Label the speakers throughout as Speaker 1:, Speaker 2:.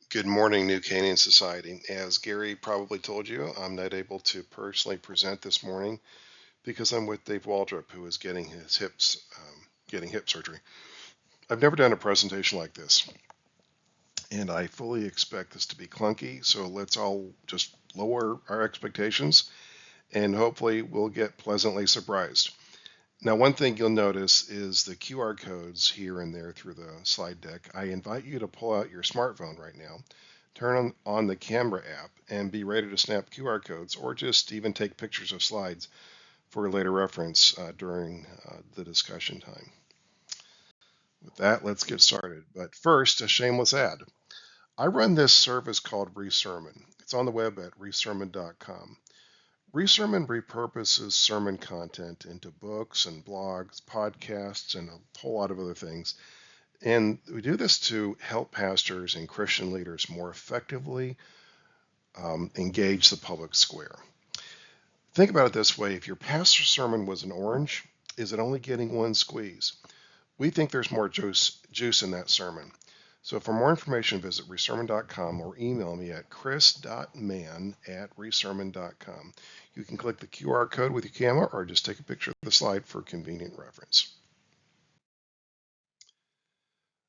Speaker 1: Good morning, New Canaan Society. As Gary probably told you, I'm not able to personally present this morning because I'm with Dave Waldrop, who is getting his getting hip surgery. I've never done a presentation like this, and I fully expect this to be clunky. So let's all just lower our expectations, and hopefully we'll get pleasantly surprised. Now, one thing you'll notice is the QR codes here and there through the slide deck. I invite you to pull out your smartphone right now, turn on the camera app, and be ready to snap QR codes or just even take pictures of slides for later reference during the discussion time. With that, let's get started. But first, a shameless ad. I run this service called ReSermon. It's on the web at resermon.com. ReSermon repurposes sermon content into books and blogs, podcasts, and a whole lot of other things. And we do this to help pastors and Christian leaders more effectively engage the public square. Think about it this way: if your pastor's sermon was an orange, is it only getting one squeeze? We think there's more juice in that sermon. So for more information, visit resermon.com or email me at chris.mann@resermon.com. You can click the QR code with your camera or just take a picture of the slide for convenient reference.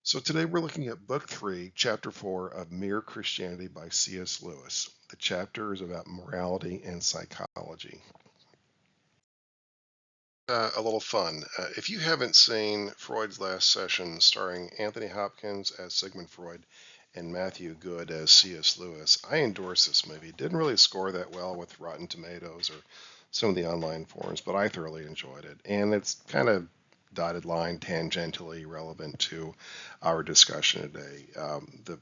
Speaker 1: So today we're looking at Book 3, Chapter 4 of Mere Christianity by C.S. Lewis. The chapter is about morality and psychology. A little fun. If you haven't seen Freud's Last Session, starring Anthony Hopkins as Sigmund Freud and Matthew Good as C.S. Lewis, I endorse this movie. It didn't really score that well with Rotten Tomatoes or some of the online forums, but I thoroughly enjoyed it. And it's kind of dotted line, tangentially relevant to our discussion today. The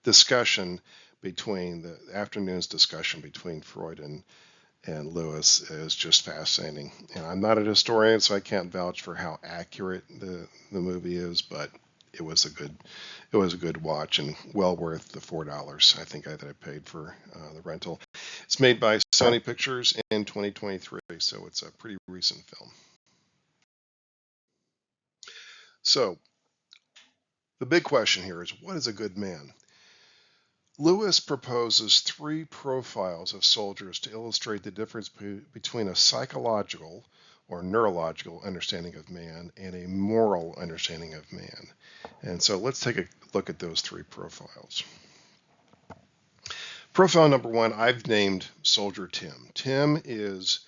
Speaker 1: discussion between the afternoon's discussion between Freud and Lewis is just fascinating. And I'm not a historian, so I can't vouch for how accurate the movie is, but it was a good watch and well worth the $4 I think that I paid for the rental. It's made by Sony Pictures in 2023, so it's a pretty recent film. So the big question here is, what is a good man? Lewis proposes three profiles of soldiers to illustrate the difference between a psychological or neurological understanding of man and a moral understanding of man. And so let's take a look at those three profiles. Profile number one, I've named Soldier Tim. Tim is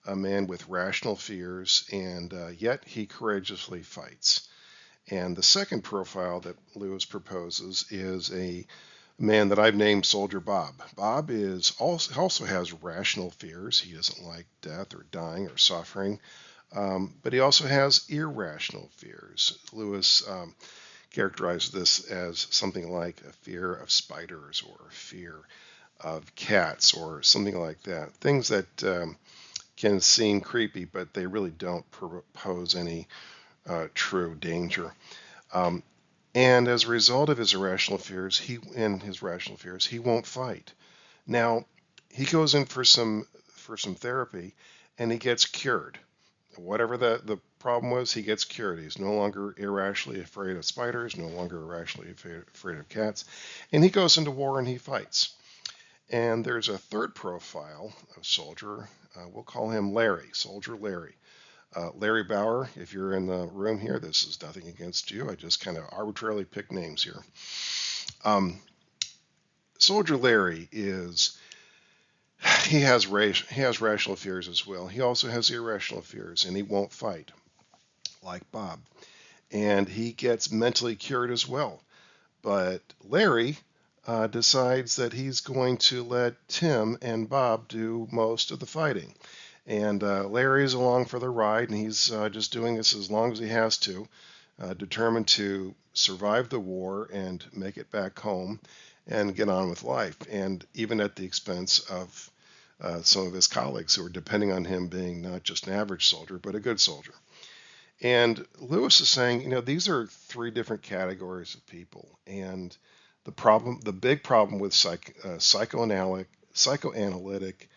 Speaker 1: a man with rational fears, and yet he courageously fights. And the second profile that Lewis proposes is a man that I've named Soldier Bob. Bob also has rational fears. He doesn't like death or dying or suffering, but he also has irrational fears. Lewis characterized this as something like a fear of spiders or a fear of cats or something like that. Things that can seem creepy, but they really don't pose any true danger. And as a result of his irrational fears, he won't fight. Now, he goes in for some therapy, and he gets cured. Whatever the problem was, he gets cured. He's no longer irrationally afraid of spiders, no longer irrationally afraid of cats, and he goes into war and he fights. And there's a third profile of soldier. We'll call him Larry, Soldier Larry. Larry Bauer, if you're in the room here, this is nothing against you. I just kind of arbitrarily pick names here. Soldier Larry he has rational fears as well. He also has irrational fears, and he won't fight like Bob. And he gets mentally cured as well. But Larry decides that he's going to let Tim and Bob do most of the fighting. And Larry is along for the ride, and he's just doing this as long as he has to, determined to survive the war and make it back home and get on with life, and even at the expense of some of his colleagues who are depending on him being not just an average soldier, but a good soldier. And Lewis is saying, these are three different categories of people, and the big problem with psychoanalytic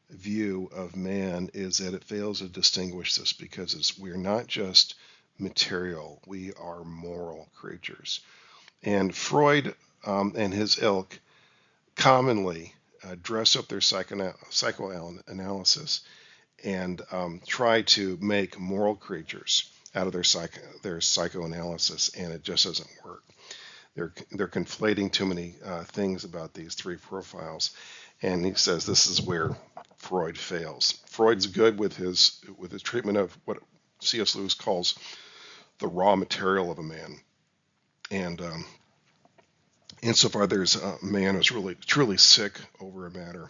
Speaker 1: view of man is that it fails to distinguish this because we're not just material, we are moral creatures. And Freud and his ilk commonly dress up their psychoanalysis and try to make moral creatures out of their psychoanalysis, and it just doesn't work. They're conflating too many things about these three profiles, and he says this is where Freud fails. Freud's good with his treatment of what C.S. Lewis calls the raw material of a man, and insofar there's a man who's really truly sick over a matter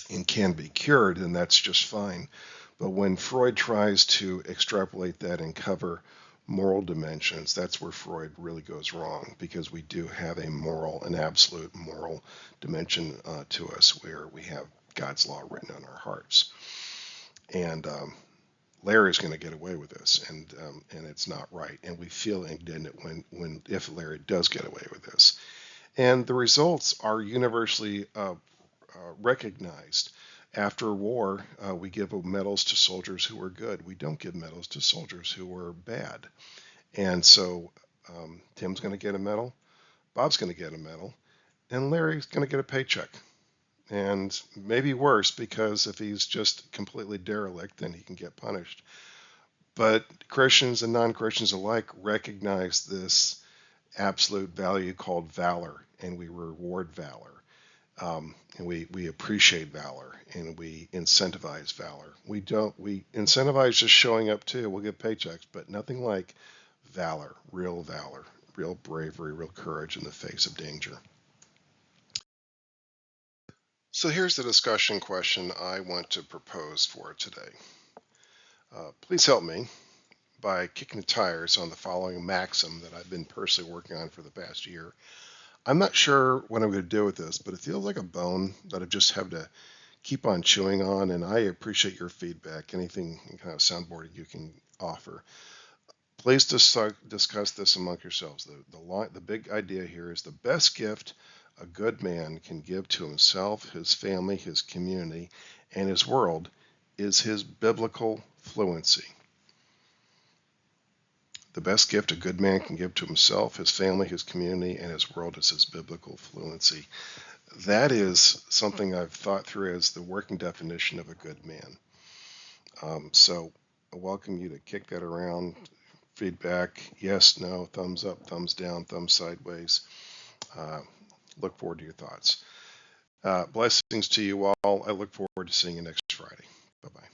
Speaker 1: and can be cured, then that's just fine. But when Freud tries to extrapolate that and cover moral dimensions, that's where Freud really goes wrong, because we do have an absolute moral dimension to us where we have God's law written on our hearts. And Larry's going to get away with this, and it's not right. And we feel indignant if Larry does get away with this. And the results are universally recognized. After war, we give medals to soldiers who were good. We don't give medals to soldiers who were bad. And so Tim's going to get a medal, Bob's going to get a medal, and Larry's going to get a paycheck. And maybe worse, because if he's just completely derelict, then he can get punished. But Christians and non-Christians alike recognize this absolute value called valor, and we reward valor. And we appreciate valor, and we incentivize valor. We incentivize just showing up too. We'll get paychecks, but nothing like valor, real bravery, real courage in the face of danger. So here's the discussion question I want to propose for today. Please help me by kicking the tires on the following maxim that I've been personally working on for the past year. I'm not sure what I'm going to do with this, but it feels like a bone that I just have to keep on chewing on, and I appreciate your feedback, anything kind of soundboarding you can offer. Please discuss this among yourselves. The big idea here is the best gift a good man can give to himself, his family, his community, and his world is his biblical fluency. The best gift a good man can give to himself, his family, his community, and his world is his biblical fluency. That is something I've thought through as the working definition of a good man. So I welcome you to kick that around. Feedback, yes, no, thumbs up, thumbs down, thumbs sideways. Look forward to your thoughts. Blessings to you all. I look forward to seeing you next Friday. Bye-bye.